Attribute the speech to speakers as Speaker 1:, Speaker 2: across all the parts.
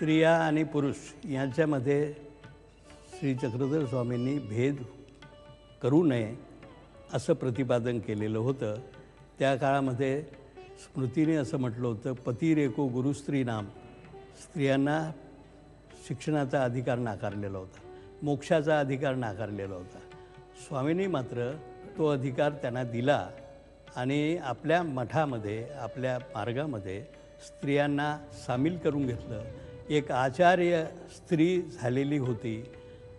Speaker 1: स्त्रिया आणि पुरुष यांच्यामध्ये श्री चक्रधर स्वामींनी भेद करू नये असं प्रतिपादन केलेलं होतं. त्या काळामध्ये स्मृतीने असं म्हटलं होतं, पतिरेको गुरुस्त्री नाम. स्त्रियांना शिक्षणाचा अधिकार नाकारलेला होता, मोक्षाचा अधिकार नाकारलेला होता. स्वामींनी मात्र तो अधिकार त्यांना दिला आणि आपल्या मठामध्ये, आपल्या मार्गामध्ये स्त्रियांना सामील करून घेतलं. एक आचार्य स्त्री झालेली होती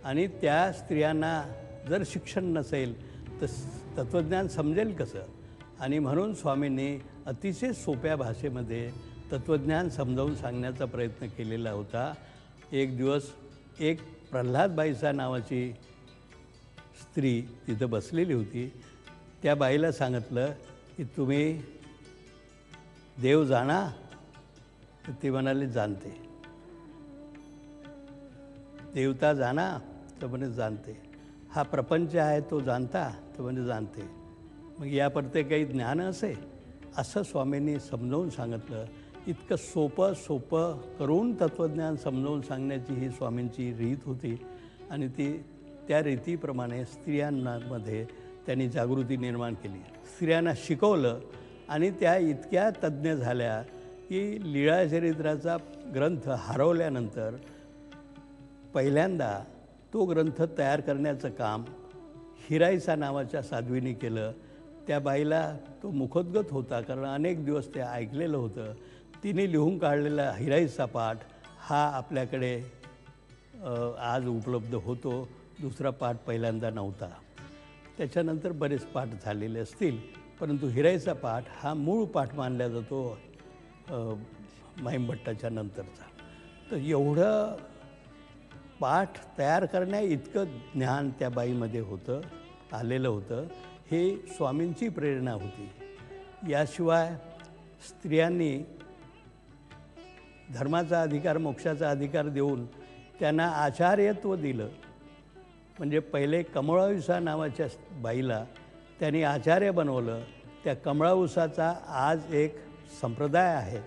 Speaker 1: आणि त्या स्त्रियांना जर शिक्षण नसेल तर तत्त्वज्ञान समजेल कसं? आणि म्हणून स्वामींनी अतिशय सोप्या भाषेमध्ये तत्त्वज्ञान समजावून सांगण्याचा प्रयत्न केलेला होता. एक दिवस एक प्रल्हादबाईचा नावाची स्त्री तिथं बसलेली होती. त्या बाईला सांगितलं की तुम्ही देव जाणा? तर ती म्हणाली जाणते. देवता जाणा? तर म्हणे जाणते. हा प्रपंच आहे तो जाणता? तर म्हणजे जाणते. मग यापरते काही ज्ञान असे? असं स्वामींनी समजावून सांगितलं. इतकं सोपं करून तत्त्वज्ञान समजावून सांगण्याची ही स्वामींची रीत होती आणि त्या रीतीप्रमाणे स्त्रियांमध्ये त्यांनी जागृती निर्माण केली. स्त्रियांना शिकवलं आणि त्या इतक्या तज्ज्ञ झाल्या की लीळाचरित्राचा ग्रंथ हरवल्यानंतर पहिल्यांदा तो ग्रंथ तयार करण्याचं काम हिराईसा नावाच्या साध्वीने केलं. त्या बाईला तो मुखोद्गत होता, कारण अनेक दिवस ते ऐकलेलं होतं. तिने लिहून काढलेला हिराईसा पाठ हा आपल्याकडे आज उपलब्ध होतो. दुसरा पाठ पहिल्यांदा नव्हता. त्याच्यानंतर बरेच पाठ झालेले असतील, परंतु हिराईसा पाठ हा मूळ पाठ मानला जातो महिमभट्टाच्या नंतरचा. तर एवढं पाठ तयार करण्या इतकं ज्ञान त्या बाईमध्ये आलेलं होतं. हे स्वामींची प्रेरणा होती. याशिवाय स्त्रियांनी धर्माचा अधिकार, मोक्षाचा अधिकार देऊन त्यांना आचार्यत्व दिलं. म्हणजे पहिले कमळाविसा नावाच्या बाईला त्यांनी आचार्य बनवलं. त्या कमळाविसाचा आज एक संप्रदाय आहे,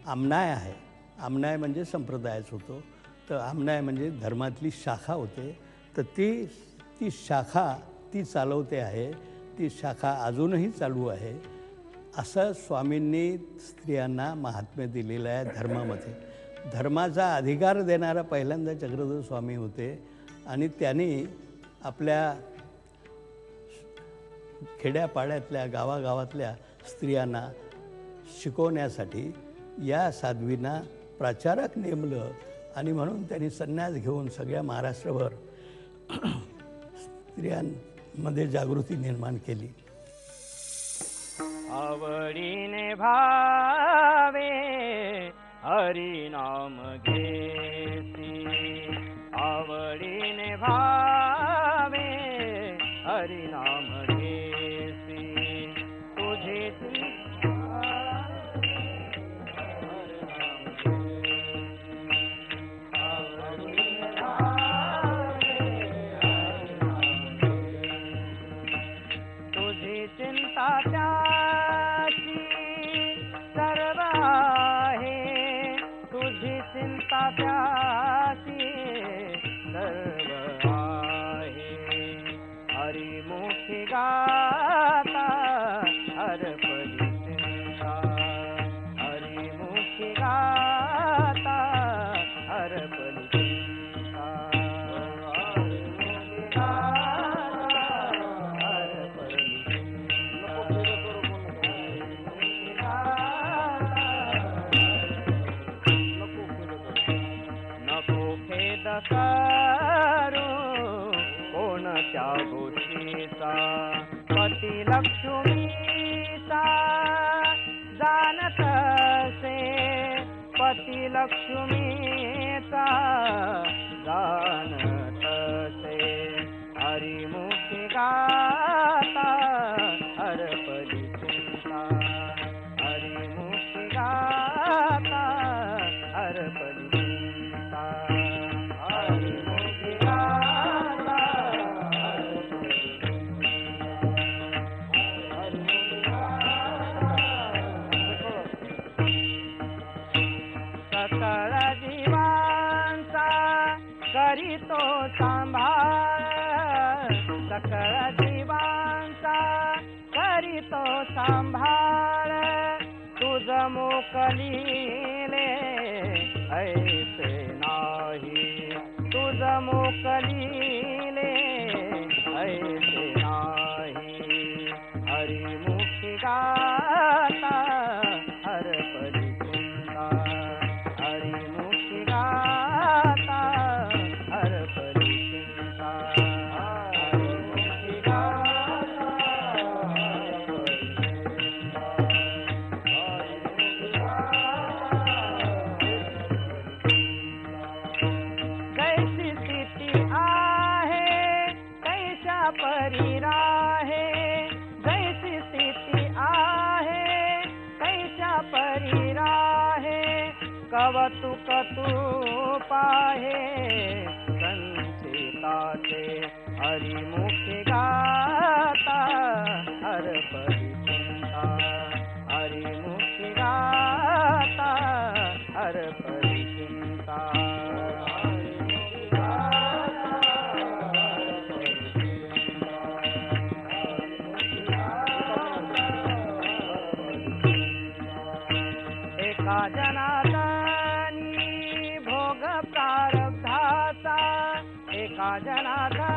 Speaker 1: आमनाय आहे. आमनाय म्हणजे संप्रदायच होतो. तर आमनाय म्हणजे धर्मातली शाखा होते. तर ती शाखा ती चालवते आहे. ती शाखा अजूनही चालू आहे. असं स्वामींनी स्त्रियांना महात्म्य दिलेलं आहे धर्मामध्ये. धर्माचा अधिकार देणारा पहिल्यांदा चक्रधर स्वामी होते आणि त्यांनी आपल्या खेड्यापाड्यातल्या गावागावातल्या स्त्रियांना शिकवण्यासाठी या साध्वींना प्राचारक नेमलं आणि म्हणून त्यांनी संन्यास घेऊन सगळ्या महाराष्ट्रभर स्त्रियांमध्ये जागृती निर्माण केली.
Speaker 2: आवडीने भावे हरी नाम घेसी, आवडीने भावे हरी नाम घेसी, तुझे चिंता त्याची सर्व आहे, तुझी चिंता त्याची सर्व आहे. हरिमुखी गाता हरपली चिंता, हरिमुखी गाता हरपली चिंता, हरिमुखी गाता हरपली. करू कोणत्या गोष्टीचा पती लक्ष्मीचा जाणत असे, पती लक्ष्मीचा जाणत असे. हरिमुखी गाता हरपली चिंता, हरिमुखी गाता हरपली चिंता, हरिमुखी गाता सकळ जीवा करीतो सांभाळ सकळ जीवांचा करीतो सांभाळ तुझ मोकलीले ऐसे नाही तुझ मोकलीले ऐसे नाही हरिमुखी गाता हर परी चिंता हरिमुखी गाता हर परी चिंता हरिमुखी गाता हर परी चिंता हरिमुखी गाता कैसी स्थिती आहे कैसा परी राहे जैसी स्थिती आहे कैसा परी राहे कवतुक तू पाहे संचिताचे हरिमुखी गाता हर परी चिंता हरिमुखी गाता हर परी चिंता हरिमुखी गाता हर परी चिंता हरिमुखी गाता एका जनार्दनी भोग प्रारब्धाचा एका जनार्दनी